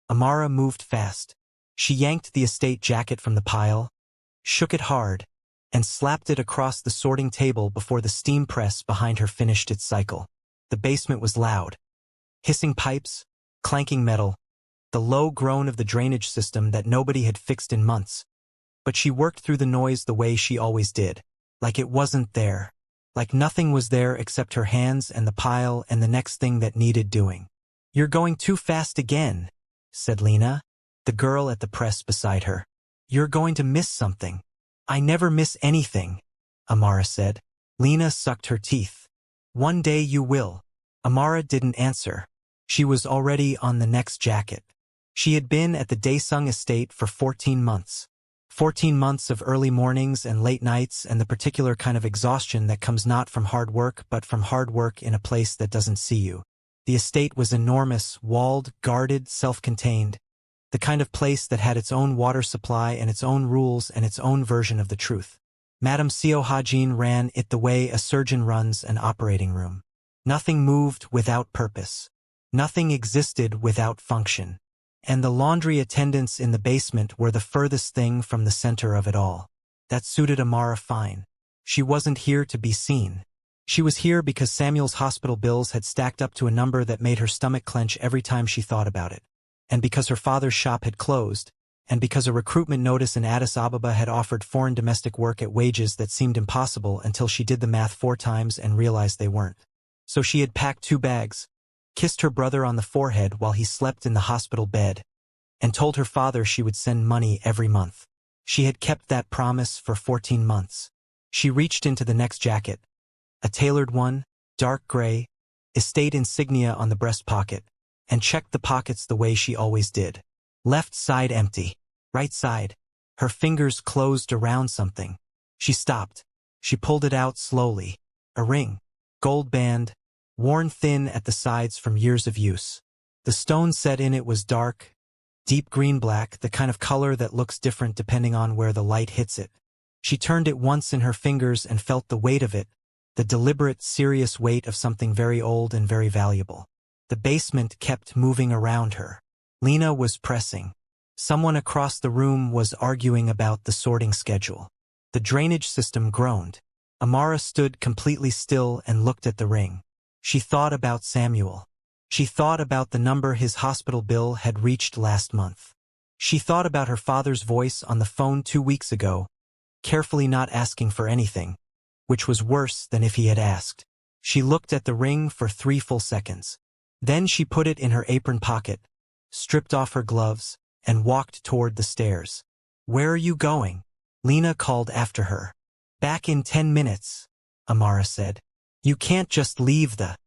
Amara moved fast. She yanked the estate jacket from the pile, shook it hard, and slapped it across the sorting table before the steam press behind her finished its cycle. The basement was loud. Hissing pipes, clanking metal, the low groan of the drainage system that nobody had fixed in months. But she worked through the noise the way she always did, like it wasn't there, like nothing was there except her hands and the pile and the next thing that needed doing. "You're going too fast again," said Lena, the girl at the press beside her. "You're going to miss something." "I never miss anything," Amara said. Lena sucked her teeth. "One day you will." Amara didn't answer. She was already on the next jacket. She had been at the Daesung estate for 14 months. 14 months of early mornings and late nights and the particular kind of exhaustion that comes not from hard work but from hard work in a place that doesn't see you. The estate was enormous, walled, guarded, self-contained, the kind of place that had its own water supply and its own rules and its own version of the truth. Madame Seo Ha-jin ran it the way a surgeon runs an operating room. Nothing moved without purpose. Nothing existed without function. And the laundry attendants in the basement were the furthest thing from the center of it all. That suited Amara fine. She wasn't here to be seen. She was here because Samuel's hospital bills had stacked up to a number that made her stomach clench every time she thought about it. And because her father's shop had closed, and because a recruitment notice in Addis Ababa had offered foreign domestic work at wages that seemed impossible until she did the math 4 times and realized they weren't. So she had packed 2 bags, kissed her brother on the forehead while he slept in the hospital bed, and told her father she would send money every month. She had kept that promise for 14 months. She reached into the next jacket, a tailored one, dark gray, estate insignia on the breast pocket, and checked the pockets the way she always did. Left side empty, right side. Her fingers closed around something. She stopped. She pulled it out slowly. A ring, gold band, worn thin at the sides from years of use. The stone set in it was dark, deep green-black, the kind of color that looks different depending on where the light hits it. She turned it once in her fingers and felt the weight of it, the deliberate, serious weight of something very old and very valuable. The basement kept moving around her. Lena was pressing. Someone across the room was arguing about the sorting schedule. The drainage system groaned. Amara stood completely still and looked at the ring. She thought about Samuel. She thought about the number his hospital bill had reached last month. She thought about her father's voice on the phone 2 weeks ago, carefully not asking for anything, which was worse than if he had asked. She looked at the ring for 3 full seconds. Then she put it in her apron pocket, stripped off her gloves, and walked toward the stairs. "Where are you going?" Lena called after her. "Back in 10 minutes, Amara said. "You can't just leave the—"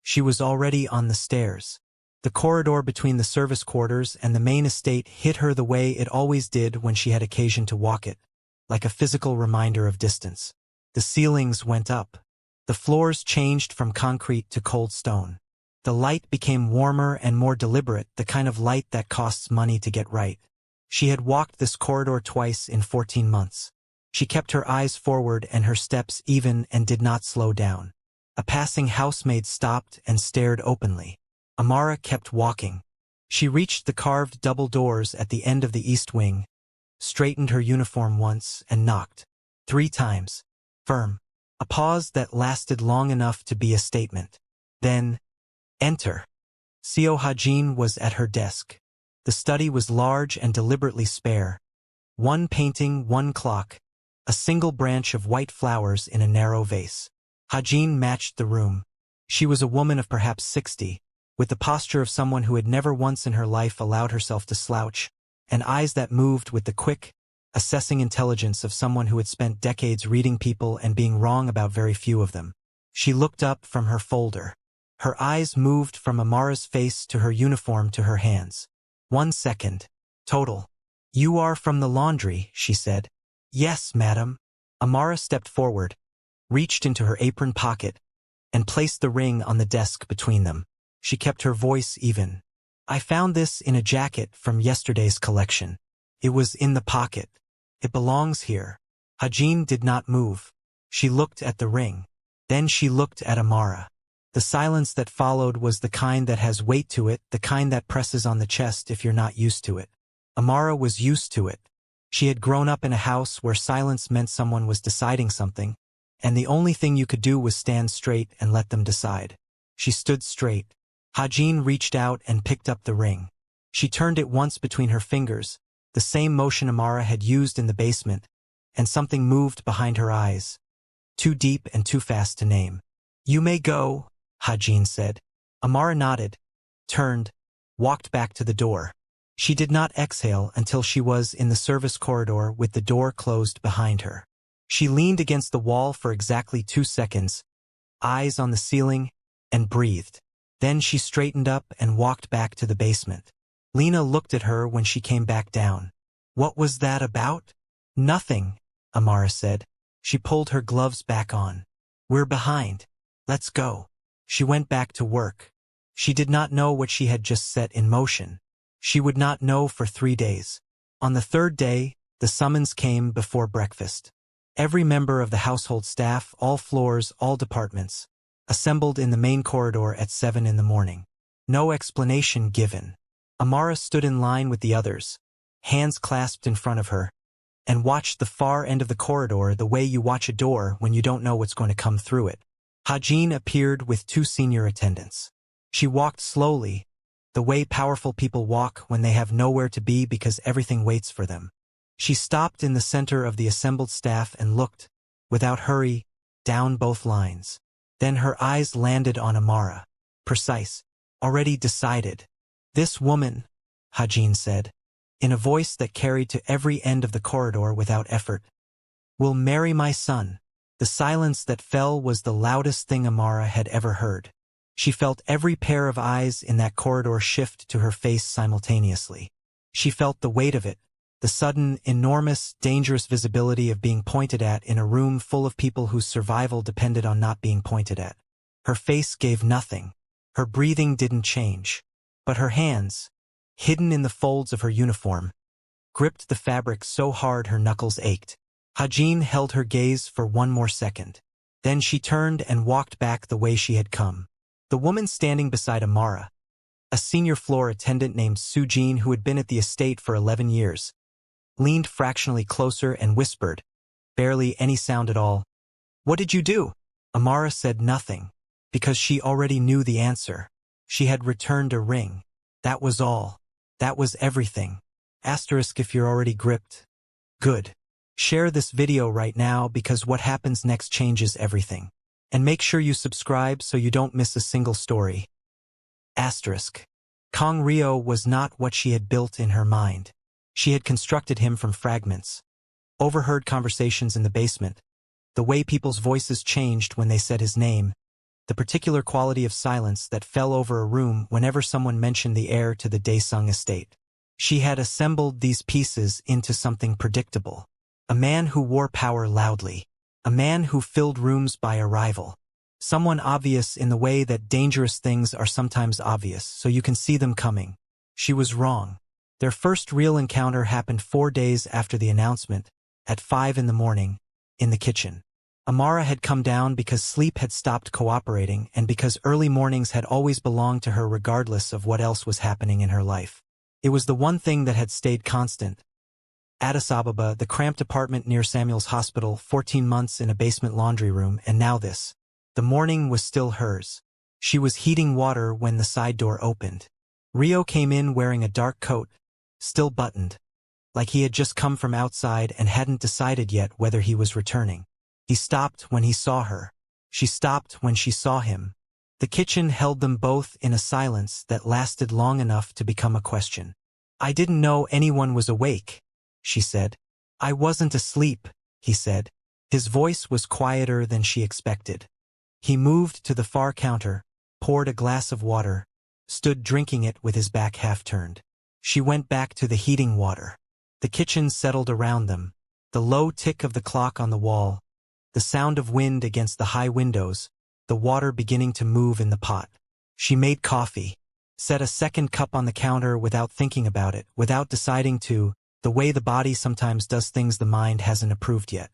She was already on the stairs. The corridor between the service quarters and the main estate hit her the way it always did when she had occasion to walk it, like a physical reminder of distance. The ceilings went up. The floors changed from concrete to cold stone. The light became warmer and more deliberate, the kind of light that costs money to get right. She had walked this corridor twice in 14 months. She kept her eyes forward and her steps even and did not slow down. A passing housemaid stopped and stared openly. Amara kept walking. She reached the carved double doors at the end of the east wing, straightened her uniform once, and knocked. 3 times. Firm. A pause that lasted long enough to be a statement. Then, "Enter." Seo Ha-jin was at her desk. The study was large and deliberately spare. 1 painting, 1 clock, a single branch of white flowers in a narrow vase. Ha-jin matched the room. She was a woman of perhaps 60, with the posture of someone who had never once in her life allowed herself to slouch, and eyes that moved with the quick, assessing intelligence of someone who had spent decades reading people and being wrong about very few of them. She looked up from her folder. Her eyes moved from Amara's face to her uniform to her hands. 1 second. Total. "You are from the laundry," she said. "Yes, madam." Amara stepped forward, reached into her apron pocket, and placed the ring on the desk between them. She kept her voice even. "I found this in a jacket from yesterday's collection. It was in the pocket. It belongs here." Ha-jin did not move. She looked at the ring. Then she looked at Amara. The silence that followed was the kind that has weight to it, the kind that presses on the chest if you're not used to it. Amara was used to it. She had grown up in a house where silence meant someone was deciding something, and the only thing you could do was stand straight and let them decide. She stood straight. Hajin reached out and picked up the ring. She turned it once between her fingers, the same motion Amara had used in the basement, and something moved behind her eyes. Too deep and too fast to name. "You may go," Hajin said. Amara nodded, turned, walked back to the door. She did not exhale until she was in the service corridor with the door closed behind her. She leaned against the wall for exactly 2 seconds, eyes on the ceiling, and breathed. Then she straightened up and walked back to the basement. Lena looked at her when she came back down. "What was that about?" "Nothing," Amara said. She pulled her gloves back on. "We're behind. Let's go." She went back to work. She did not know what she had just set in motion. She would not know for 3 days. On the 3rd day, the summons came before breakfast. Every member of the household staff, all floors, all departments, assembled in the main corridor at 7 in the morning. No explanation given. Amara stood in line with the others, hands clasped in front of her, and watched the far end of the corridor the way you watch a door when you don't know what's going to come through it. Hajin appeared with 2 senior attendants. She walked slowly, the way powerful people walk when they have nowhere to be because everything waits for them. She stopped in the center of the assembled staff and looked, without hurry, down both lines. Then her eyes landed on Amara. Precise. Already decided. "This woman," Hajin said, in a voice that carried to every end of the corridor without effort, "will marry my son." The silence that fell was the loudest thing Amara had ever heard. She felt every pair of eyes in that corridor shift to her face simultaneously. She felt the weight of it, the sudden, enormous, dangerous visibility of being pointed at in a room full of people whose survival depended on not being pointed at. Her face gave nothing. Her breathing didn't change. But her hands, hidden in the folds of her uniform, gripped the fabric so hard her knuckles ached. Hajin held her gaze for 1 more second. Then she turned and walked back the way she had come. The woman standing beside Amara, a senior floor attendant named Sujin who had been at the estate for 11 years, leaned fractionally closer and whispered, barely any sound at all, "What did you do?" Amara said nothing, because she already knew the answer. She had returned a ring. That was all. That was everything. Asterisk if you're already gripped. Good. Share this video right now because what happens next changes everything. And make sure you subscribe so you don't miss a single story. Asterisk. Kang Ryo was not what she had built in her mind. She had constructed him from fragments. Overheard conversations in the basement, the way people's voices changed when they said his name, the particular quality of silence that fell over a room whenever someone mentioned the heir to the Daesung estate. She had assembled these pieces into something predictable. A man who wore power loudly. A man who filled rooms by arrival. Someone obvious in the way that dangerous things are sometimes obvious, so you can see them coming. She was wrong. Their first real encounter happened 4 days after the announcement, at 5 in the morning, in the kitchen. Amara had come down because sleep had stopped cooperating and because early mornings had always belonged to her regardless of what else was happening in her life. It was the one thing that had stayed constant. Addis Ababa, the cramped apartment near Samuel's hospital, 14 months in a basement laundry room, and now this. The morning was still hers. She was heating water when the side door opened. Ryo came in wearing a dark coat, still buttoned, like he had just come from outside and hadn't decided yet whether he was returning. He stopped when he saw her. She stopped when she saw him. The kitchen held them both in a silence that lasted long enough to become a question. "I didn't know anyone was awake," she said. "I wasn't asleep," he said. His voice was quieter than she expected. He moved to the far counter, poured a glass of water, stood drinking it with his back half turned. She went back to the heating water. The kitchen settled around them, the low tick of the clock on the wall, the sound of wind against the high windows, the water beginning to move in the pot. She made coffee, set a second cup on the counter without thinking about it, without deciding to, the way the body sometimes does things the mind hasn't approved yet.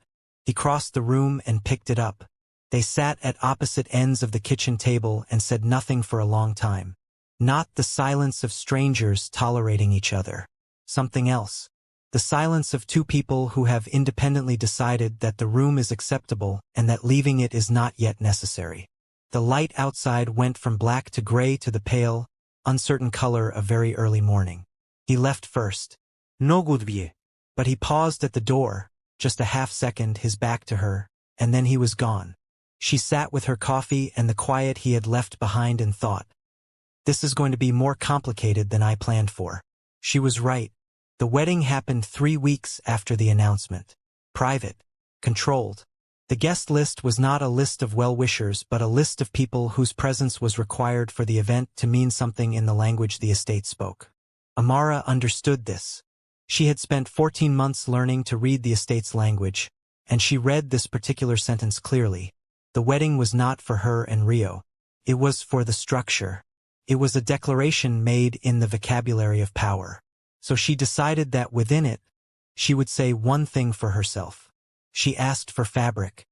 He crossed the room and picked it up. They sat at opposite ends of the kitchen table and said nothing for a long time. Not the silence of strangers tolerating each other. Something else. The silence of two people who have independently decided that the room is acceptable and that leaving it is not yet necessary. The light outside went from black to gray to the pale, uncertain color of very early morning. He left first. No good vie. But he paused at the door, just a half second, his back to her, and then he was gone. She sat with her coffee and the quiet he had left behind and thought, this is going to be more complicated than I planned for. She was right. The wedding happened 3 weeks after the announcement. Private. Controlled. The guest list was not a list of well-wishers but a list of people whose presence was required for the event to mean something in the language the estate spoke. Amara understood this. She had spent 14 months learning to read the estate's language, and she read this particular sentence clearly. The wedding was not for her and Ryo. It was for the structure. It was a declaration made in the vocabulary of power. So she decided that within it, she would say one thing for herself. She asked for fabric.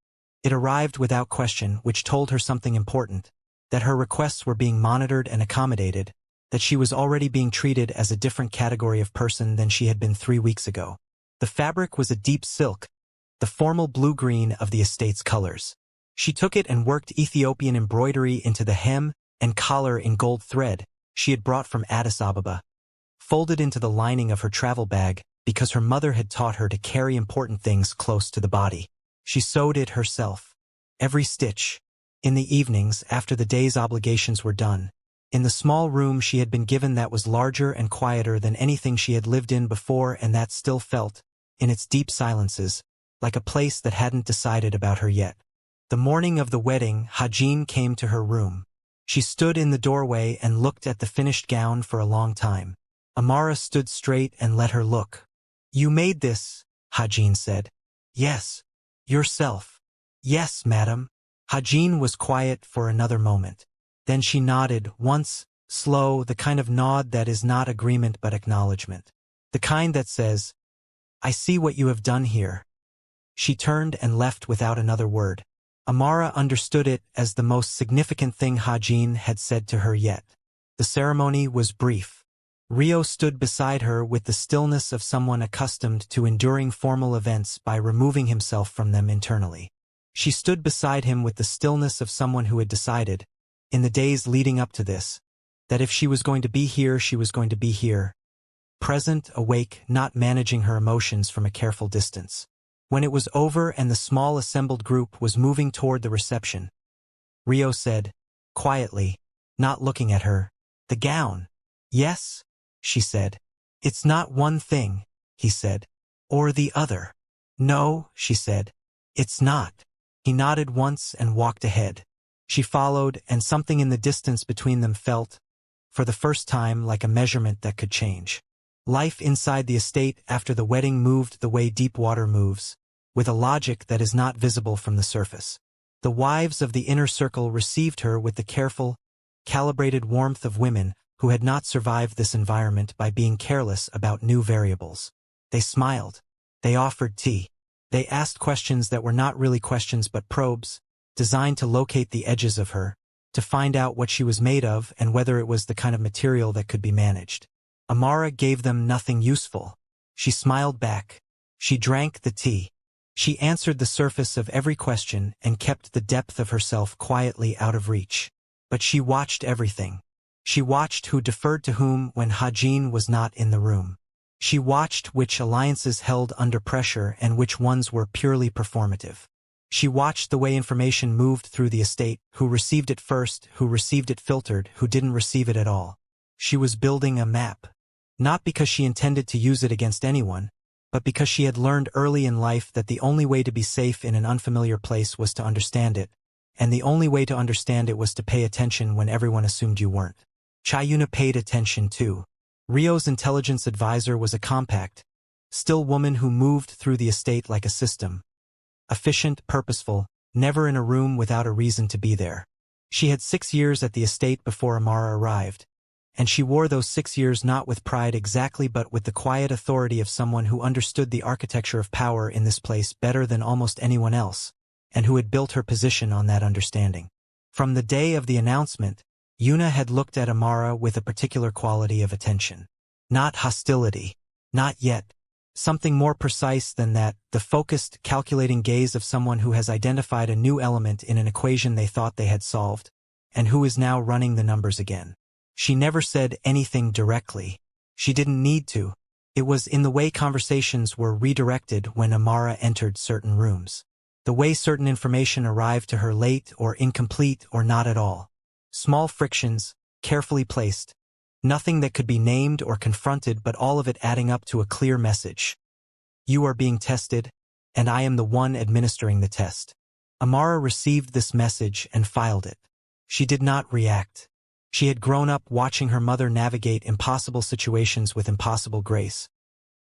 It arrived without question, which told her something important, that her requests were being monitored and accommodated, that she was already being treated as a different category of person than she had been 3 weeks ago. The fabric was a deep silk, the formal blue-green of the estate's colors. She took it and worked Ethiopian embroidery into the hem and collar in gold thread she had brought from Addis Ababa, folded into the lining of her travel bag because her mother had taught her to carry important things close to the body. She sewed it herself. Every stitch. In the evenings, after the day's obligations were done, in the small room she had been given that was larger and quieter than anything she had lived in before and that still felt, in its deep silences, like a place that hadn't decided about her yet. The morning of the wedding, Hajin came to her room. She stood in the doorway and looked at the finished gown for a long time. Amara stood straight and let her look. You made this, Hajin said. Yes. Yourself. Yes, madam. Hajin was quiet for another moment. Then she nodded, once, slow, the kind of nod that is not agreement but acknowledgement. The kind that says, I see what you have done here. She turned and left without another word. Amara understood it as the most significant thing Hajin had said to her yet. The ceremony was brief. Ryo stood beside her with the stillness of someone accustomed to enduring formal events by removing himself from them internally. She stood beside him with the stillness of someone who had decided, in the days leading up to this, that if she was going to be here, she was going to be here. Present, awake, not managing her emotions from a careful distance. When it was over and the small assembled group was moving toward the reception, Ryo said, quietly, not looking at her, the gown. Yes, she said. It's not one thing, he said. Or the other. No, she said. It's not. He nodded once and walked ahead. She followed, and something in the distance between them felt, for the first time, like a measurement that could change. Life inside the estate after the wedding moved the way deep water moves, with a logic that is not visible from the surface. The wives of the inner circle received her with the careful, calibrated warmth of women who had not survived this environment by being careless about new variables. They smiled. They offered tea. They asked questions that were not really questions but probes, designed to locate the edges of her, to find out what she was made of and whether it was the kind of material that could be managed. Amara gave them nothing useful. She smiled back. She drank the tea. She answered the surface of every question and kept the depth of herself quietly out of reach. But she watched everything. She watched who deferred to whom when Hajin was not in the room. She watched which alliances held under pressure and which ones were purely performative. She watched the way information moved through the estate, who received it first, who received it filtered, who didn't receive it at all. She was building a map. Not because she intended to use it against anyone, but because she had learned early in life that the only way to be safe in an unfamiliar place was to understand it, and the only way to understand it was to pay attention when everyone assumed you weren't. Chayuna paid attention too. Ryo's intelligence advisor was a compact, still woman who moved through the estate like a system. Efficient, purposeful, never in a room without a reason to be there. She had 6 years at the estate before Amara arrived, and she wore those 6 years not with pride exactly but with the quiet authority of someone who understood the architecture of power in this place better than almost anyone else, and who had built her position on that understanding. From the day of the announcement, Yuna had looked at Amara with a particular quality of attention. Not hostility. Not yet. Something more precise than that, the focused, calculating gaze of someone who has identified a new element in an equation they thought they had solved, and who is now running the numbers again. She never said anything directly. She didn't need to. It was in the way conversations were redirected when Amara entered certain rooms. The way certain information arrived to her late or incomplete or not at all. Small frictions, carefully placed. Nothing that could be named or confronted, but all of it adding up to a clear message. You are being tested, and I am the one administering the test. Amara received this message and filed it. She did not react. She had grown up watching her mother navigate impossible situations with impossible grace.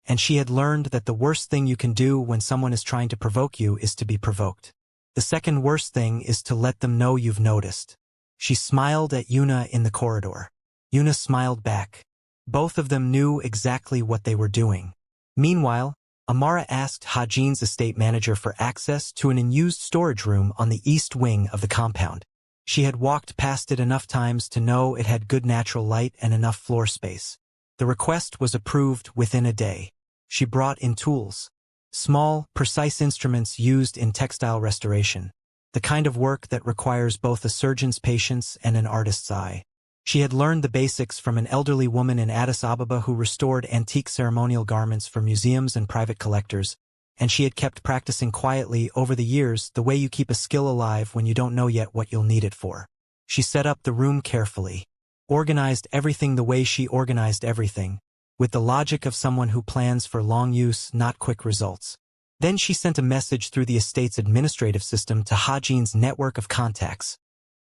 And she had learned that the worst thing you can do when someone is trying to provoke you is to be provoked. The second worst thing is to let them know you've noticed. She smiled at Yuna in the corridor. Yuna smiled back. Both of them knew exactly what they were doing. Meanwhile, Amara asked Hajin's estate manager for access to an unused storage room on the east wing of the compound. She had walked past it enough times to know it had good natural light and enough floor space. The request was approved within a day. She brought in tools. Small, precise instruments used in textile restoration. The kind of work that requires both a surgeon's patience and an artist's eye. She had learned the basics from an elderly woman in Addis Ababa who restored antique ceremonial garments for museums and private collectors, and she had kept practicing quietly over the years the way you keep a skill alive when you don't know yet what you'll need it for. She set up the room carefully, organized everything the way she organized everything, with the logic of someone who plans for long use, not quick results. Then she sent a message through the estate's administrative system to Hajin's network of contacts,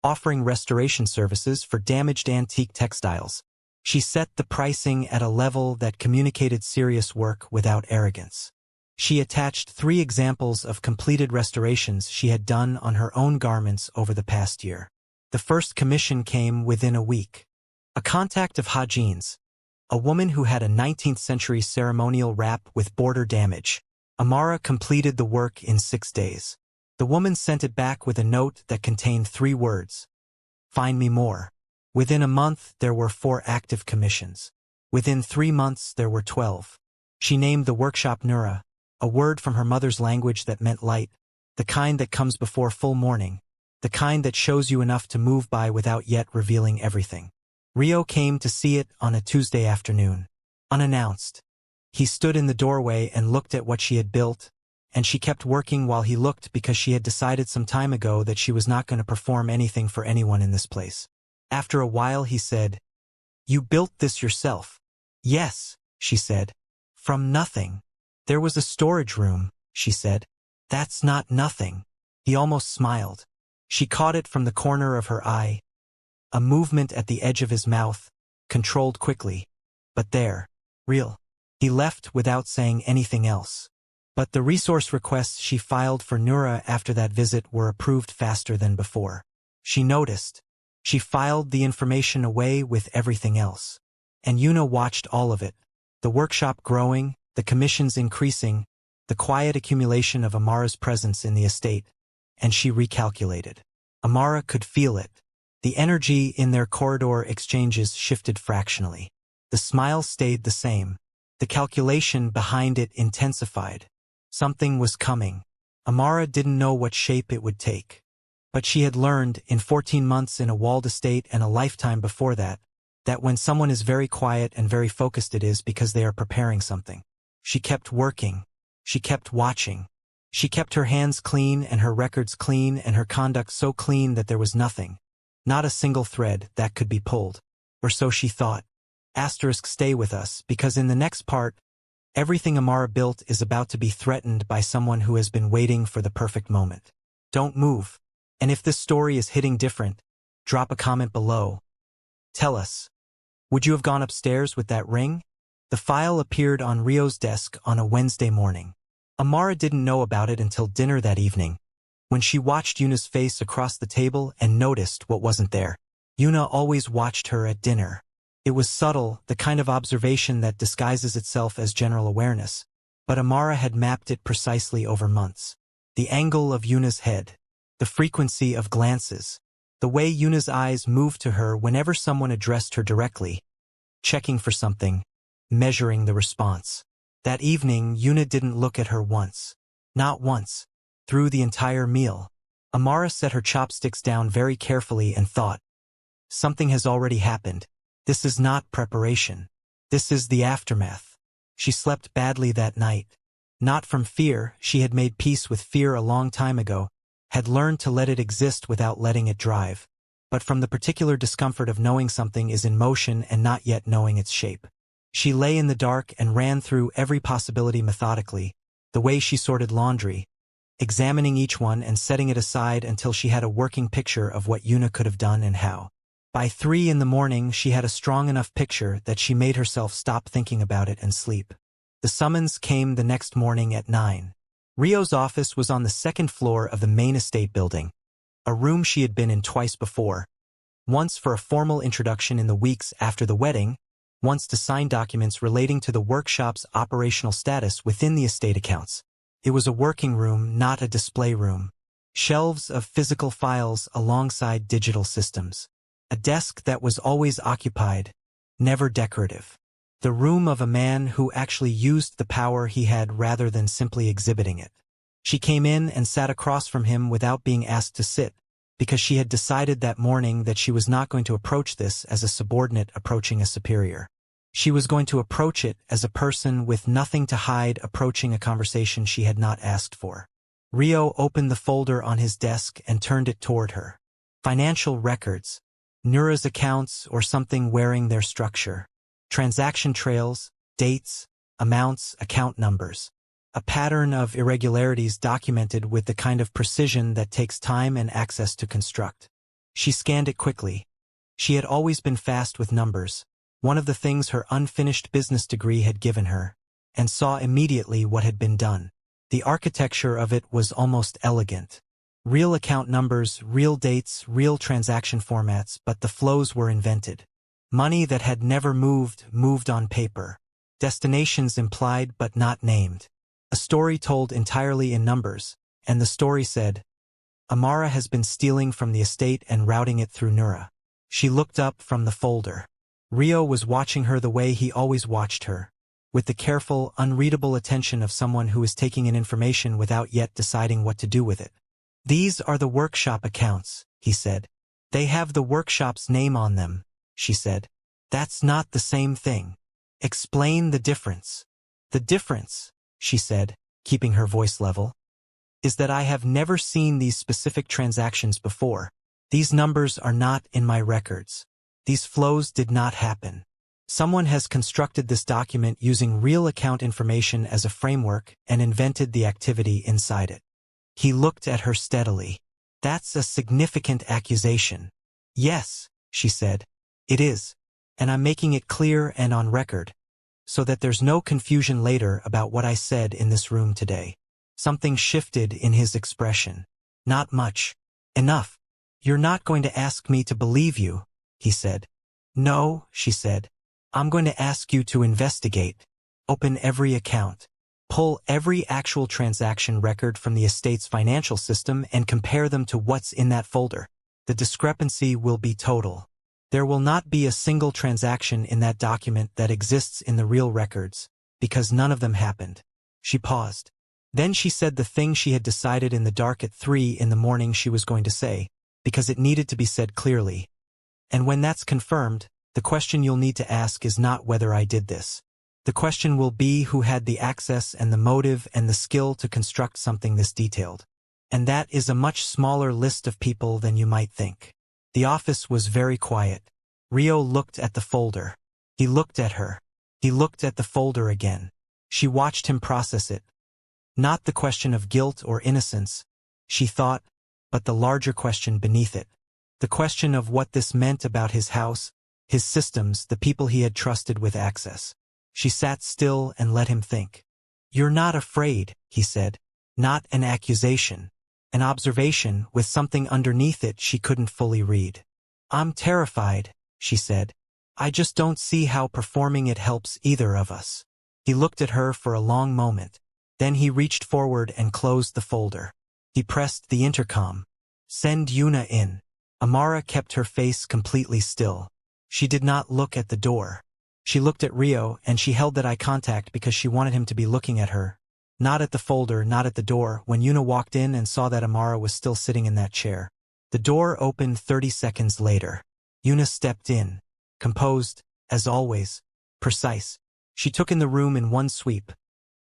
offering restoration services for damaged antique textiles. She set the pricing at a level that communicated serious work without arrogance. She attached 3 examples of completed restorations she had done on her own garments over the past year. The first commission came within a week. A contact of Hajin's, a woman who had a 19th century ceremonial wrap with border damage. Amara completed the work in 6 days. The woman sent it back with a note that contained 3 words. Find me more. Within a month, there were 4 active commissions. Within 3 months, there were 12. She named the workshop Nura, a word from her mother's language that meant light, the kind that comes before full morning, the kind that shows you enough to move by without yet revealing everything. Ryo came to see it on a Tuesday afternoon, unannounced. He stood in the doorway and looked at what she had built, and she kept working while he looked because she had decided some time ago that she was not going to perform anything for anyone in this place. After a while he said, "You built this yourself?" "Yes," she said. "From nothing." "There was a storage room," she said. "That's not nothing." He almost smiled. She caught it from the corner of her eye. A movement at the edge of his mouth, controlled quickly. "But there. Real." He left without saying anything else. But the resource requests she filed for Nura after that visit were approved faster than before. She noticed. She filed the information away with everything else. And Yuna watched all of it. The workshop growing, the commissions increasing, the quiet accumulation of Amara's presence in the estate. And she recalculated. Amara could feel it. The energy in their corridor exchanges shifted fractionally. The smile stayed the same. The calculation behind it intensified. Something was coming. Amara didn't know what shape it would take. But she had learned, in 14 months in a walled estate and a lifetime before that, that when someone is very quiet and very focused it is because they are preparing something. She kept working. She kept watching. She kept her hands clean and her records clean and her conduct so clean that there was nothing. Not a single thread that could be pulled. Or so she thought. Asterisk stay with us because in the next part, everything Amara built is about to be threatened by someone who has been waiting for the perfect moment. Don't move. And if this story is hitting different, drop a comment below. Tell us. Would you have gone upstairs with that ring? The file appeared on Ryo's desk on a Wednesday morning. Amara didn't know about it until dinner that evening, when she watched Yuna's face across the table and noticed what wasn't there. Yuna always watched her at dinner. It was subtle, the kind of observation that disguises itself as general awareness, but Amara had mapped it precisely over months. the angle of Yuna's head, the frequency of glances, the way Yuna's eyes moved to her whenever someone addressed her directly, checking for something, measuring the response. That evening, Yuna didn't look at her once. Not once. Through the entire meal. Amara set her chopsticks down very carefully and thought, something has already happened. This is not preparation. This is the aftermath. She slept badly that night. Not from fear, she had made peace with fear a long time ago, had learned to let it exist without letting it drive, but from the particular discomfort of knowing something is in motion and not yet knowing its shape. She lay in the dark and ran through every possibility methodically, the way she sorted laundry, examining each one and setting it aside until she had a working picture of what Yuna could have done and how. By 3 in the morning, she had a strong enough picture that she made herself stop thinking about it and sleep. The summons came the next morning at 9. Ryo's office was on the 2nd floor of the main estate building, a room she had been in twice before, once for a formal introduction in the weeks after the wedding, once to sign documents relating to the workshop's operational status within the estate accounts. It was a working room, not a display room. Shelves of physical files alongside digital systems. A desk that was always occupied, never decorative. The room of a man who actually used the power he had rather than simply exhibiting it. She came in and sat across from him without being asked to sit, because she had decided that morning that she was not going to approach this as a subordinate approaching a superior. She was going to approach it as a person with nothing to hide approaching a conversation she had not asked for. Ryo opened the folder on his desk and turned it toward her. Financial records. Nura's accounts or something wearing their structure. Transaction trails, dates, amounts, account numbers. A pattern of irregularities documented with the kind of precision that takes time and access to construct. She scanned it quickly. She had always been fast with numbers, one of the things her unfinished business degree had given her, and saw immediately what had been done. The architecture of it was almost elegant. Real account numbers, real dates, real transaction formats, but the flows were invented. Money that had never moved on paper. Destinations implied but not named. A story told entirely in numbers, and the story said, Amara has been stealing from the estate and routing it through Nura. She looked up from the folder. Ryo was watching her the way he always watched her, with the careful, unreadable attention of someone who is taking in information without yet deciding what to do with it. These are the workshop accounts, he said. They have the workshop's name on them, she said. That's not the same thing. Explain the difference. The difference, she said, keeping her voice level, is that I have never seen these specific transactions before. These numbers are not in my records. These flows did not happen. Someone has constructed this document using real account information as a framework and invented the activity inside it. He looked at her steadily. That's a significant accusation. Yes, she said. It is. And I'm making it clear and on record, so that there's no confusion later about what I said in this room today. Something shifted in his expression. Not much. Enough. You're not going to ask me to believe you, he said. No, she said. I'm going to ask you to investigate. Open every account. Pull every actual transaction record from the estate's financial system and compare them to what's in that folder. The discrepancy will be total. There will not be a single transaction in that document that exists in the real records, because none of them happened. She paused. Then she said the thing she had decided in the dark at 3 in the morning she was going to say, because it needed to be said clearly. And when that's confirmed, the question you'll need to ask is not whether I did this. The question will be who had the access and the motive and the skill to construct something this detailed. And that is a much smaller list of people than you might think. The office was very quiet. Ryo looked at the folder. He looked at her. He looked at the folder again. She watched him process it. Not the question of guilt or innocence, she thought, but the larger question beneath it. The question of what this meant about his house, his systems, the people he had trusted with access. She sat still and let him think. You're not afraid, he said. Not an accusation. An observation with something underneath it she couldn't fully read. I'm terrified, she said. I just don't see how performing it helps either of us. He looked at her for a long moment. Then he reached forward and closed the folder. He pressed the intercom. "Send Yuna in." Amara kept her face completely still. She did not look at the door. She looked at Ryo, and she held that eye contact because she wanted him to be looking at her. Not at the folder, not at the door, when Yuna walked in and saw that Amara was still sitting in that chair. The door opened 30 seconds later. Yuna stepped in. Composed, as always. Precise. She took in the room in one sweep.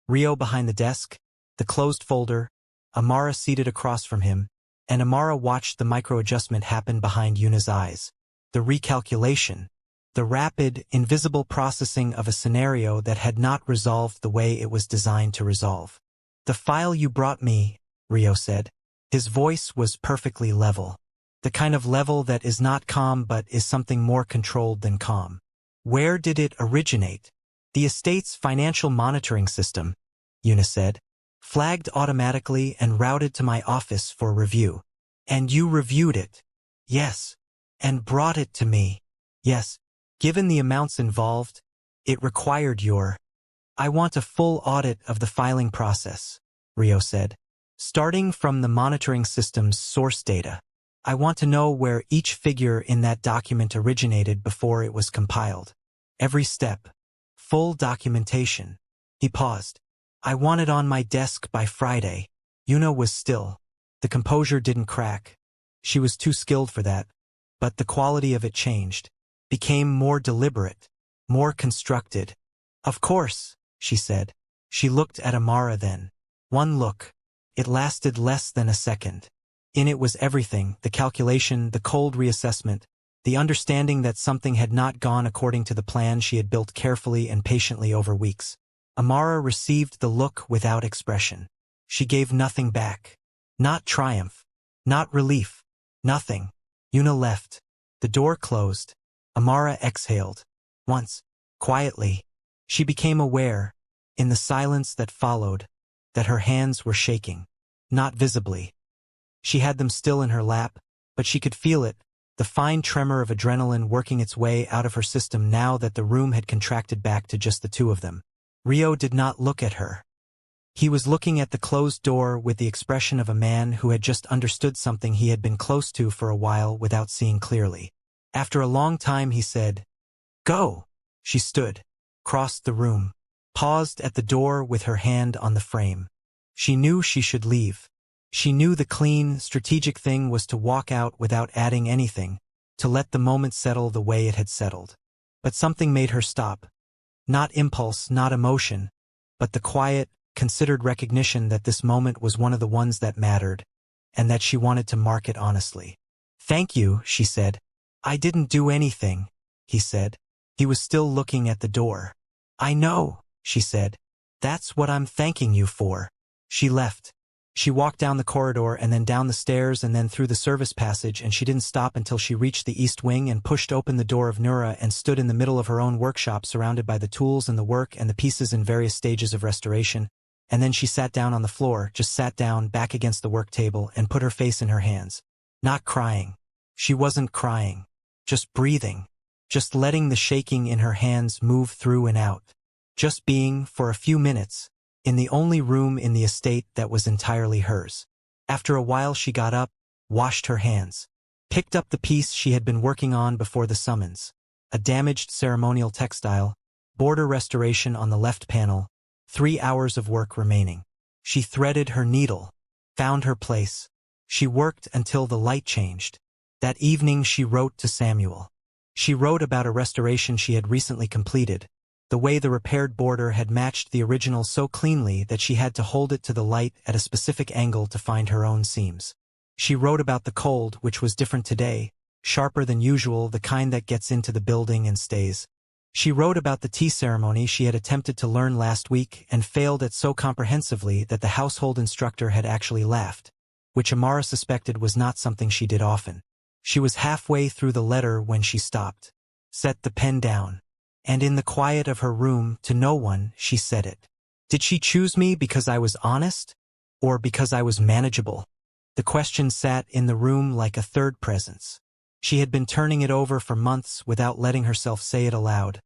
Ryo behind the desk, the closed folder, Amara seated across from him, and Amara watched the micro-adjustment happen behind Yuna's eyes. The recalculation. The rapid, invisible processing of a scenario that had not resolved the way it was designed to resolve. "The file you brought me," Ryo said. His voice was perfectly level. The kind of level that is not calm but is something more controlled than calm. "Where did it originate?" "The estate's financial monitoring system," Yuna said. "Flagged automatically and routed to my office for review." "And you reviewed it?" "Yes." "And brought it to me?" "Yes." "Given the amounts involved, it required your—" "I want a full audit of the filing process," Ryo said. "Starting from the monitoring system's source data. I want to know where each figure in that document originated before it was compiled. Every step. Full documentation." He paused. "I want it on my desk by Friday." Yuna was still. The composure didn't crack. She was too skilled for that. But the quality of it changed. Became more deliberate. More constructed. "Of course," she said. She looked at Amara then. One look. It lasted less than a second. In it was everything, the calculation, the cold reassessment, the understanding that something had not gone according to the plan she had built carefully and patiently over weeks. Amara received the look without expression. She gave nothing back. Not triumph. Not relief. Nothing. Yuna left. The door closed. Amara exhaled. Once. Quietly. She became aware, in the silence that followed, that her hands were shaking. Not visibly. She had them still in her lap, but she could feel it, the fine tremor of adrenaline working its way out of her system now that the room had contracted back to just the two of them. Ryo did not look at her. He was looking at the closed door with the expression of a man who had just understood something he had been close to for a while without seeing clearly. After a long time he said, "Go." She stood, crossed the room, paused at the door with her hand on the frame. She knew she should leave. She knew the clean, strategic thing was to walk out without adding anything, to let the moment settle the way it had settled. But something made her stop. Not impulse, not emotion, but the quiet, considered recognition that this moment was one of the ones that mattered, and that she wanted to mark it honestly. "Thank you," she said. "I didn't do anything," he said. He was still looking at the door. "I know," she said. "That's what I'm thanking you for." She left. She walked down the corridor and then down the stairs and then through the service passage, and she didn't stop until she reached the east wing and pushed open the door of Nura and stood in the middle of her own workshop surrounded by the tools and the work and the pieces in various stages of restoration. And then she sat down on the floor, just sat down back against the work table and put her face in her hands. Not crying. She wasn't crying. Just breathing. Just letting the shaking in her hands move through and out. Just being, for a few minutes, in the only room in the estate that was entirely hers. After a while she got up, washed her hands, picked up the piece she had been working on before the summons. A damaged ceremonial textile, border restoration on the left panel, 3 hours of work remaining. She threaded her needle, found her place. She worked until the light changed. That evening she wrote to Samuel. She wrote about a restoration she had recently completed. The way the repaired border had matched the original so cleanly that she had to hold it to the light at a specific angle to find her own seams. She wrote about the cold, which was different today, sharper than usual, the kind that gets into the building and stays. She wrote about the tea ceremony she had attempted to learn last week and failed at so comprehensively that the household instructor had actually laughed, which Amara suspected was not something she did often. She was halfway through the letter when she stopped, set the pen down, and in the quiet of her room, to no one, she said it. Did she choose me because I was honest? Or because I was manageable? The question sat in the room like a third presence. She had been turning it over for months without letting herself say it aloud,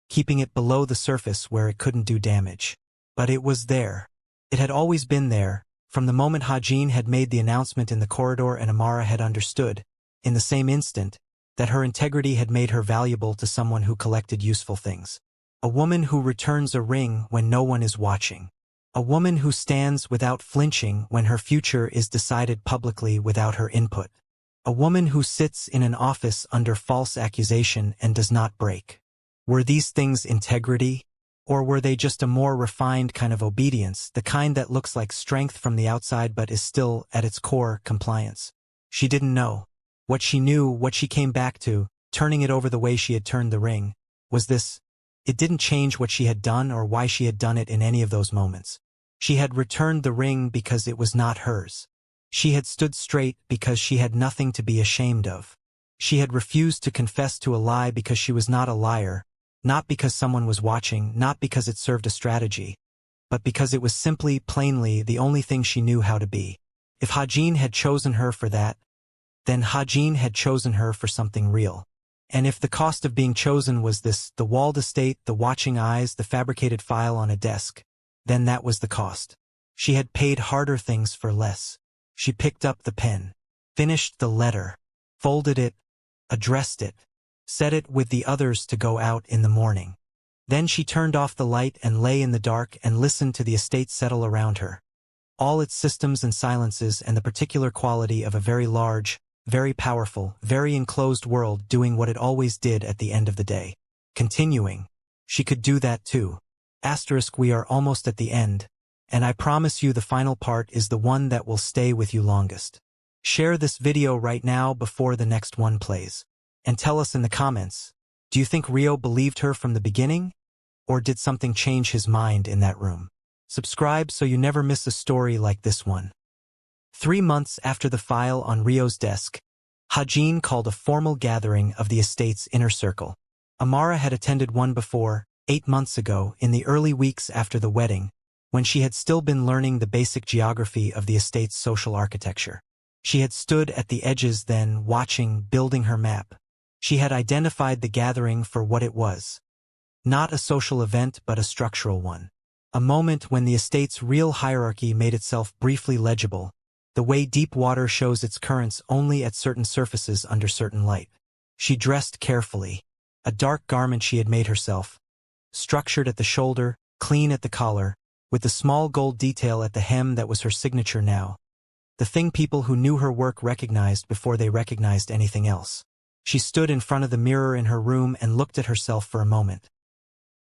keeping it below the surface where it couldn't do damage. But it was there. It had always been there, From the moment Hajin had made the announcement in the corridor and Amara had understood, in the same instant, that her integrity had made her valuable to someone who collected useful things. A woman who returns a ring when no one is watching. A woman who stands without flinching when her future is decided publicly without her input. A woman who sits in an office under false accusation and does not break. Were these things integrity? Or were they just a more refined kind of obedience, the kind that looks like strength from the outside but is still, at its core, compliance? She didn't know. What she knew, what she came back to, turning it over the way she had turned the ring, was this. It didn't change what she had done or why she had done it in any of those moments. She had returned the ring because it was not hers. She had stood straight because she had nothing to be ashamed of. She had refused to confess to a lie because she was not a liar, not because someone was watching, not because it served a strategy, but because it was simply, plainly, the only thing she knew how to be. If Hajin had chosen her for that, then Hajin had chosen her for something real. And if the cost of being chosen was this, the walled estate, the watching eyes, the fabricated file on a desk, then that was the cost. She had paid harder things for less. She picked up the pen, finished the letter, folded it, addressed it, set it with the others to go out in the morning. Then she turned off the light and lay in the dark and listened to the estate settle around her. All its systems and silences and the particular quality of a very large, very powerful, very enclosed world doing what it always did at the end of the day. Continuing. She could do that too. We are almost at the end, and I promise you the final part is the one that will stay with you longest. Share this video right now before the next one plays. And tell us in the comments, do you think Ryo believed her from the beginning? Or did something change his mind in that room? Subscribe so you never miss a story like this one. 3 months after the file on Ryo's desk, Hajin called a formal gathering of the estate's inner circle. Amara had attended one before, 8 months ago, in the early weeks after the wedding, when she had still been learning the basic geography of the estate's social architecture. She had stood at the edges then, watching, building her map. She had identified the gathering for what it was. Not a social event, but a structural one. A moment when the estate's real hierarchy made itself briefly legible, the way deep water shows its currents only at certain surfaces under certain light. She dressed carefully. A dark garment she had made herself, structured at the shoulder, clean at the collar, with the small gold detail at the hem that was her signature now. The thing people who knew her work recognized before they recognized anything else. She stood in front of the mirror in her room and looked at herself for a moment.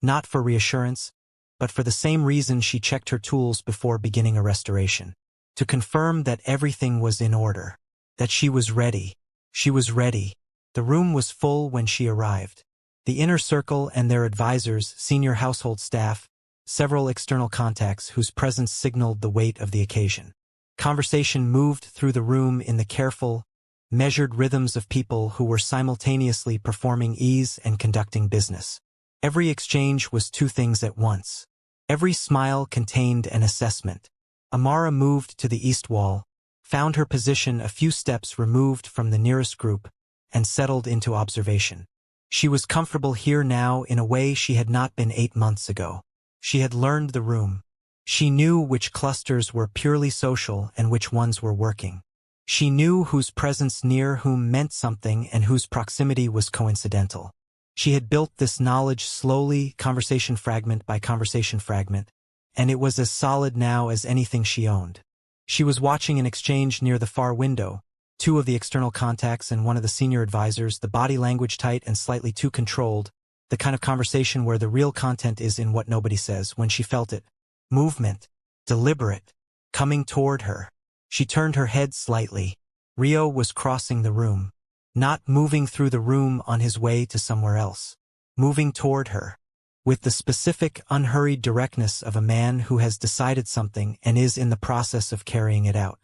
Not for reassurance, but for the same reason she checked her tools before beginning a restoration. To confirm that everything was in order. That she was ready. She was ready. The room was full when she arrived. The inner circle and their advisors, senior household staff, several external contacts whose presence signaled the weight of the occasion. Conversation moved through the room in the careful, measured rhythms of people who were simultaneously performing ease and conducting business. Every exchange was two things at once. Every smile contained an assessment. Amara moved to the east wall, found her position a few steps removed from the nearest group, and settled into observation. She was comfortable here now in a way she had not been 8 months ago. She had learned the room. She knew which clusters were purely social and which ones were working. She knew whose presence near whom meant something and whose proximity was coincidental. She had built this knowledge slowly, conversation fragment by conversation fragment, and it was as solid now as anything she owned. She was watching an exchange near the far window, 2 of the external contacts and 1 of the senior advisors, the body language tight and slightly too controlled, the kind of conversation where the real content is in what nobody says. When she felt it, movement, deliberate, coming toward her. She turned her head slightly. Ryo was crossing the room. Not moving through the room on his way to somewhere else. Moving toward her. With the specific, unhurried directness of a man who has decided something and is in the process of carrying it out.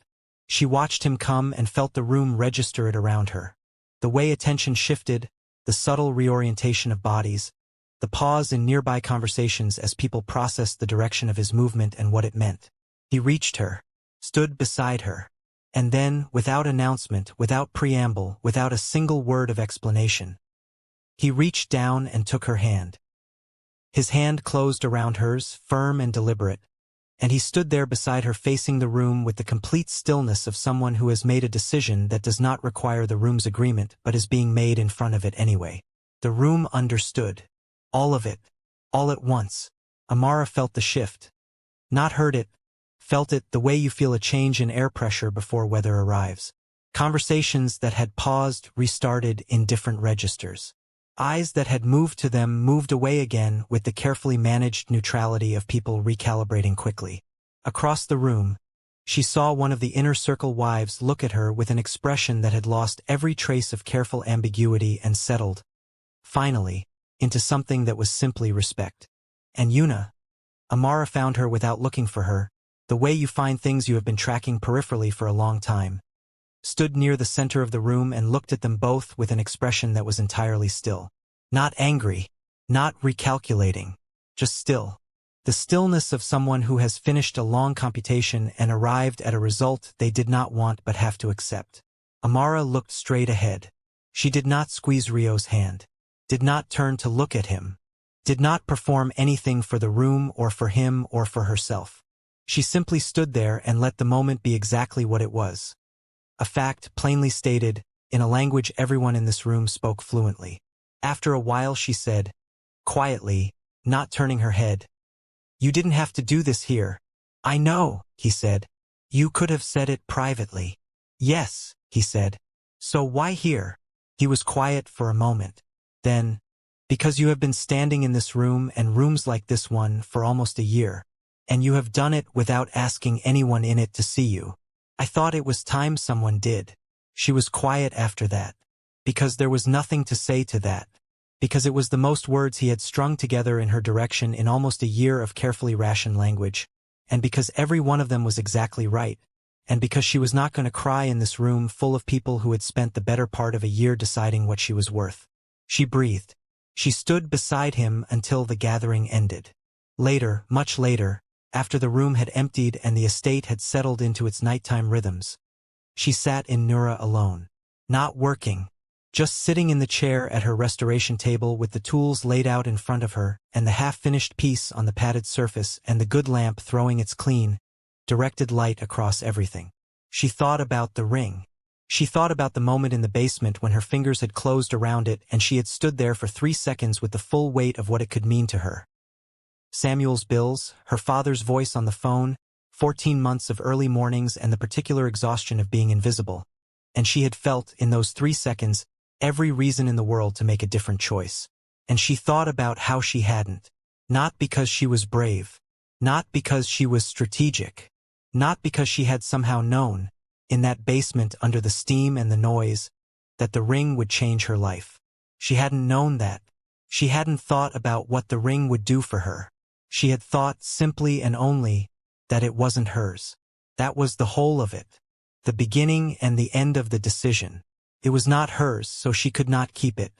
She watched him come and felt the room register it around her. The way attention shifted, the subtle reorientation of bodies, the pause in nearby conversations as people processed the direction of his movement and what it meant. He reached her, stood beside her, and then, without announcement, without preamble, without a single word of explanation, he reached down and took her hand. His hand closed around hers, firm and deliberate, and he stood there beside her facing the room with the complete stillness of someone who has made a decision that does not require the room's agreement but is being made in front of it anyway. The room understood. All of it. All at once. Amara felt the shift. Not heard it. Felt it the way you feel a change in air pressure before weather arrives. Conversations that had paused restarted in different registers. Eyes that had moved to them moved away again with the carefully managed neutrality of people recalibrating quickly. Across the room, she saw one of the inner circle wives look at her with an expression that had lost every trace of careful ambiguity and settled, finally, into something that was simply respect. And Yuna. Amara found her without looking for her, the way you find things you have been tracking peripherally for a long time. Stood near the center of the room and looked at them both with an expression that was entirely still. Not angry, not recalculating, just still. The stillness of someone who has finished a long computation and arrived at a result they did not want but have to accept. Amara looked straight ahead. She did not squeeze Ryo's hand, did not turn to look at him, did not perform anything for the room or for him or for herself. She simply stood there and let the moment be exactly what it was. A fact plainly stated, in a language everyone in this room spoke fluently. After a while she said, quietly, not turning her head, "You didn't have to do this here." "I know," he said. "You could have said it privately." "Yes," he said. "So why here?" He was quiet for a moment. Then, "Because you have been standing in this room and rooms like this one for almost a year, and you have done it without asking anyone in it to see you. I thought it was time someone did." She was quiet after that. Because there was nothing to say to that. Because it was the most words he had strung together in her direction in almost a year of carefully rationed language. And because every one of them was exactly right. And because she was not going to cry in this room full of people who had spent the better part of a year deciding what she was worth. She breathed. She stood beside him until the gathering ended. Later, much later, after the room had emptied and the estate had settled into its nighttime rhythms, she sat in Nura alone. Not working. Just sitting in the chair at her restoration table with the tools laid out in front of her and the half-finished piece on the padded surface and the good lamp throwing its clean, directed light across everything. She thought about the ring. She thought about the moment in the basement when her fingers had closed around it and she had stood there for 3 seconds with the full weight of what it could mean to her. Samuel's bills, her father's voice on the phone, 14 months of early mornings and the particular exhaustion of being invisible. And she had felt, in those 3 seconds, every reason in the world to make a different choice. And she thought about how she hadn't. Not because she was brave. Not because she was strategic. Not because she had somehow known, in that basement under the steam and the noise, that the ring would change her life. She hadn't known that. She hadn't thought about what the ring would do for her. She had thought simply and only that it wasn't hers. That was the whole of it. The beginning and the end of the decision. It was not hers, so she could not keep it.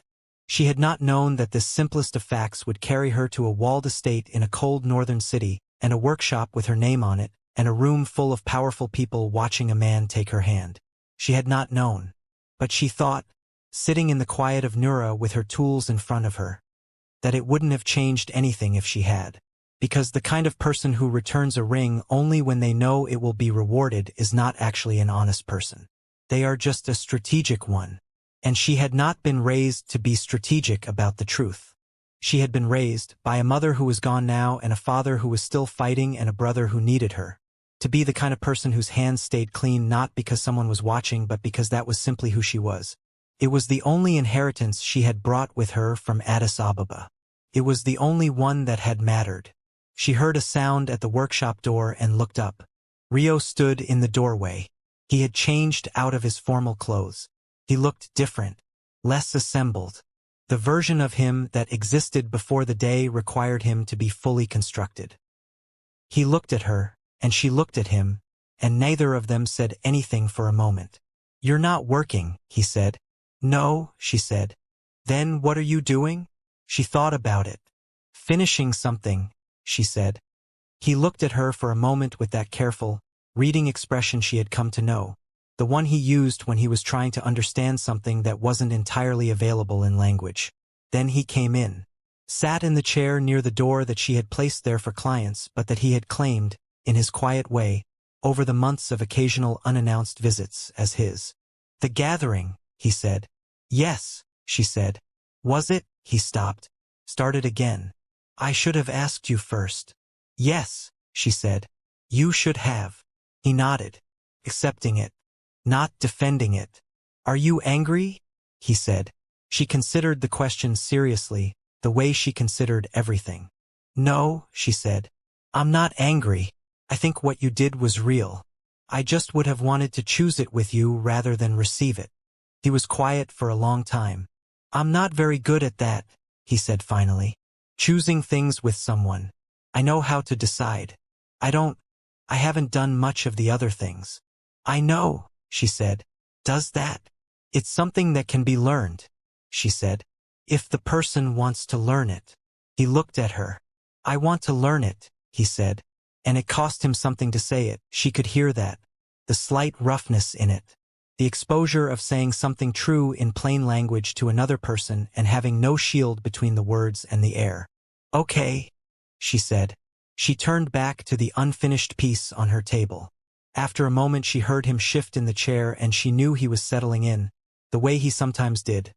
She had not known that this simplest of facts would carry her to a walled estate in a cold northern city, and a workshop with her name on it, and a room full of powerful people watching a man take her hand. She had not known. But she thought, sitting in the quiet of Nura with her tools in front of her, that it wouldn't have changed anything if she had. Because the kind of person who returns a ring only when they know it will be rewarded is not actually an honest person. They are just a strategic one. And she had not been raised to be strategic about the truth. She had been raised by a mother who was gone now and a father who was still fighting and a brother who needed her. To be the kind of person whose hands stayed clean not because someone was watching but because that was simply who she was. It was the only inheritance she had brought with her from Addis Ababa. It was the only one that had mattered. She heard a sound at the workshop door and looked up. Ryo stood in the doorway. He had changed out of his formal clothes. He looked different, less assembled. The version of him that existed before the day required him to be fully constructed. He looked at her, and she looked at him, and neither of them said anything for a moment. "You're not working," he said. "No," she said. "Then what are you doing?" She thought about it. "Finishing something," she said. He looked at her for a moment with that careful, reading expression she had come to know, the one he used when he was trying to understand something that wasn't entirely available in language. Then he came in, sat in the chair near the door that she had placed there for clients but that he had claimed, in his quiet way, over the months of occasional unannounced visits as his. "The gathering," he said. "Yes," she said. "Was it?" He stopped. Started again. "I should have asked you first." "Yes," she said. "You should have." He nodded, accepting it, not defending it. "Are you angry?" he said. She considered the question seriously, the way she considered everything. "No," she said. "I'm not angry. I think what you did was real. I just would have wanted to choose it with you rather than receive it." He was quiet for a long time. "I'm not very good at that," he said finally. "Choosing things with someone. I know how to decide. I haven't done much of the other things." "I know," she said. "Does that?" "It's something that can be learned," she said. "If the person wants to learn it." He looked at her. "I want to learn it," he said. And it cost him something to say it. She could hear that. The slight roughness in it. The exposure of saying something true in plain language to another person and having no shield between the words and the air. "Okay," she said. She turned back to the unfinished piece on her table. After a moment she heard him shift in the chair and she knew he was settling in, the way he sometimes did.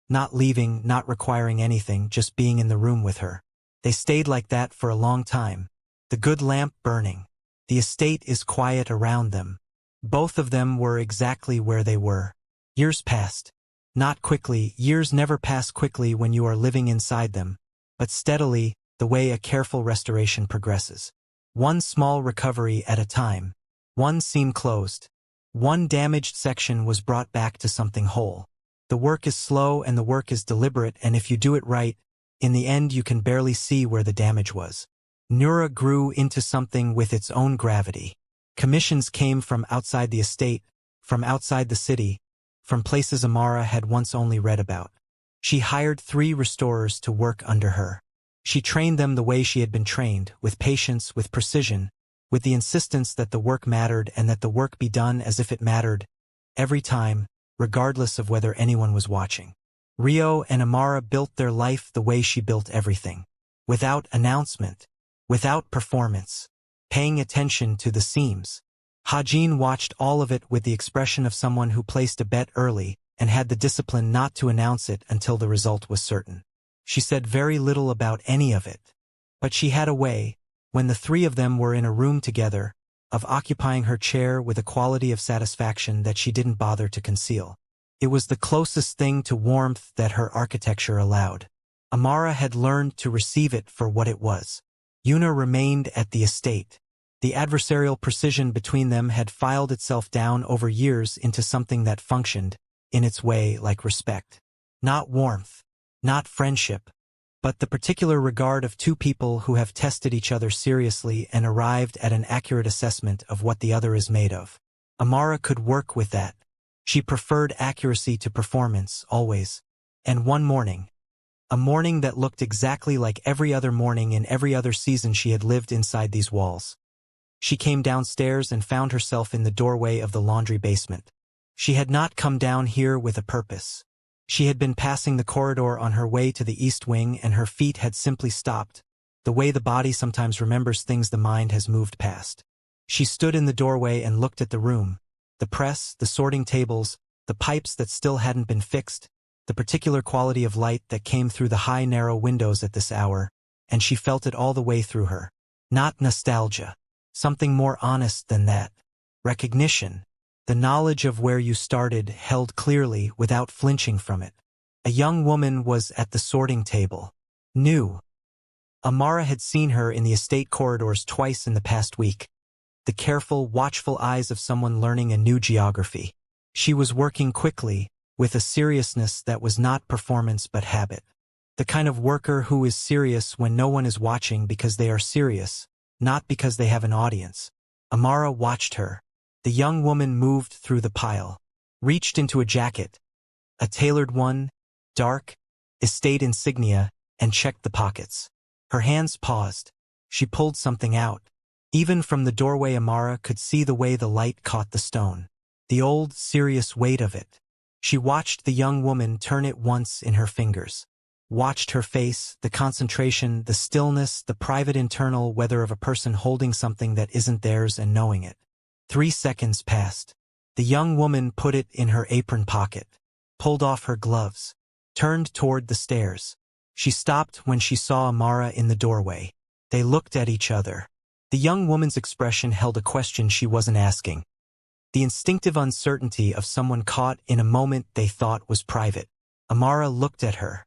Not leaving, not requiring anything, just being in the room with her. They stayed like that for a long time. The good lamp burning. The estate is quiet around them. Both of them were exactly where they were. Years passed. Not quickly, years never pass quickly when you are living inside them, but steadily, the way a careful restoration progresses. One small recovery at a time. One seam closed. One damaged section was brought back to something whole. The work is slow and the work is deliberate, and if you do it right, in the end you can barely see where the damage was. Nura grew into something with its own gravity. Commissions came from outside the estate, from outside the city, from places Amara had once only read about. She hired 3 restorers to work under her. She trained them the way she had been trained, with patience, with precision, with the insistence that the work mattered and that the work be done as if it mattered, every time, regardless of whether anyone was watching. Ryo and Amara built their life the way she built everything. Without announcement. Without performance. Paying attention to the seams. Hajin watched all of it with the expression of someone who placed a bet early and had the discipline not to announce it until the result was certain. She said very little about any of it. But she had a way, when the 3 of them were in a room together, of occupying her chair with a quality of satisfaction that she didn't bother to conceal. It was the closest thing to warmth that her architecture allowed. Amara had learned to receive it for what it was. Yuna remained at the estate. The adversarial precision between them had filed itself down over years into something that functioned, in its way, like respect. Not warmth. Not friendship. But the particular regard of 2 people who have tested each other seriously and arrived at an accurate assessment of what the other is made of. Amara could work with that. She preferred accuracy to performance, always. And one morning. A morning that looked exactly like every other morning in every other season she had lived inside these walls. She came downstairs and found herself in the doorway of the laundry basement. She had not come down here with a purpose. She had been passing the corridor on her way to the east wing and her feet had simply stopped, the way the body sometimes remembers things the mind has moved past. She stood in the doorway and looked at the room. The press, the sorting tables, the pipes that still hadn't been fixed, the particular quality of light that came through the high narrow windows at this hour, and she felt it all the way through her. Not nostalgia. Something more honest than that. Recognition. The knowledge of where you started held clearly without flinching from it. A young woman was at the sorting table. New. Amara had seen her in the estate corridors twice in the past week. The careful, watchful eyes of someone learning a new geography. She was working quickly, with a seriousness that was not performance but habit. The kind of worker who is serious when no one is watching because they are serious, not because they have an audience. Amara watched her. The young woman moved through the pile, reached into a jacket, a tailored one, dark, estate insignia, and checked the pockets. Her hands paused. She pulled something out. Even from the doorway Amara could see the way the light caught the stone. The old, serious weight of it. She watched the young woman turn it once in her fingers. watched her face, the concentration, the stillness, the private internal weather of a person holding something that isn't theirs and knowing it. 3 seconds passed. The young woman put it in her apron pocket, pulled off her gloves, turned toward the stairs. She stopped when she saw Amara in the doorway. They looked at each other. The young woman's expression held a question she wasn't asking. The instinctive uncertainty of someone caught in a moment they thought was private. Amara looked at her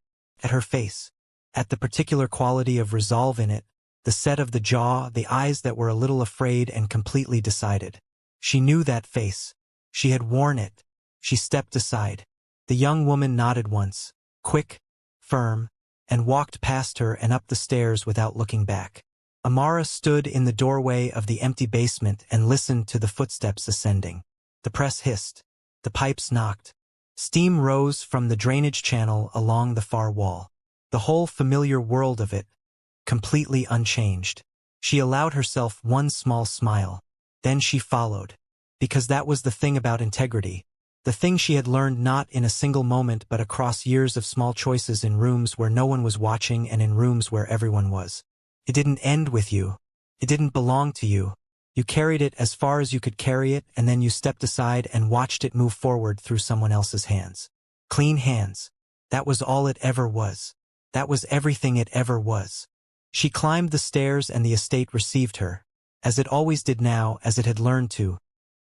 face, at the particular quality of resolve in it, the set of the jaw, the eyes that were a little afraid and completely decided. She knew that face. She had worn it. She stepped aside. The young woman nodded once, quick, firm, and walked past her and up the stairs without looking back. Amara stood in the doorway of the empty basement and listened to the footsteps ascending. The press hissed. The pipes knocked. Steam rose from the drainage channel along the far wall. The whole familiar world of it, completely unchanged. She allowed herself one small smile. Then she followed. Because that was the thing about integrity. The thing she had learned not in a single moment but across years of small choices in rooms where no one was watching and in rooms where everyone was. It didn't end with you. It didn't belong to you. You carried it as far as you could carry it, and then you stepped aside and watched it move forward through someone else's hands. Clean hands. That was all it ever was. That was everything it ever was. She climbed the stairs and the estate received her, as it always did now, as it had learned to.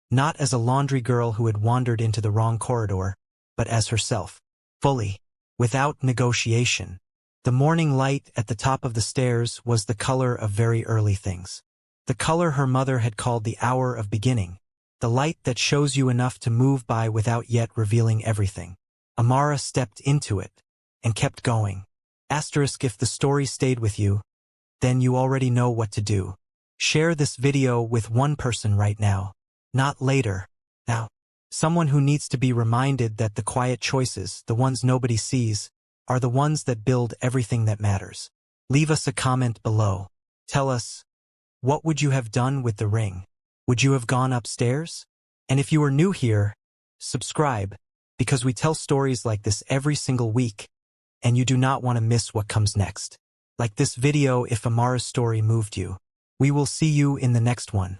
Not as a laundry girl who had wandered into the wrong corridor, but as herself. Fully. Without negotiation. The morning light at the top of the stairs was the color of very early things. The color her mother had called the hour of beginning. The light that shows you enough to move by without yet revealing everything. Amara stepped into it, and kept going. Asterisk if the story stayed with you, then you already know what to do. Share this video with one person right now. Not later. Now. Someone who needs to be reminded that the quiet choices, the ones nobody sees, are the ones that build everything that matters. Leave us a comment below. Tell us, what would you have done with the ring? Would you have gone upstairs? And if you are new here, subscribe, because we tell stories like this every single week, and you do not want to miss what comes next. Like this video if Amara's story moved you. We will see you in the next one.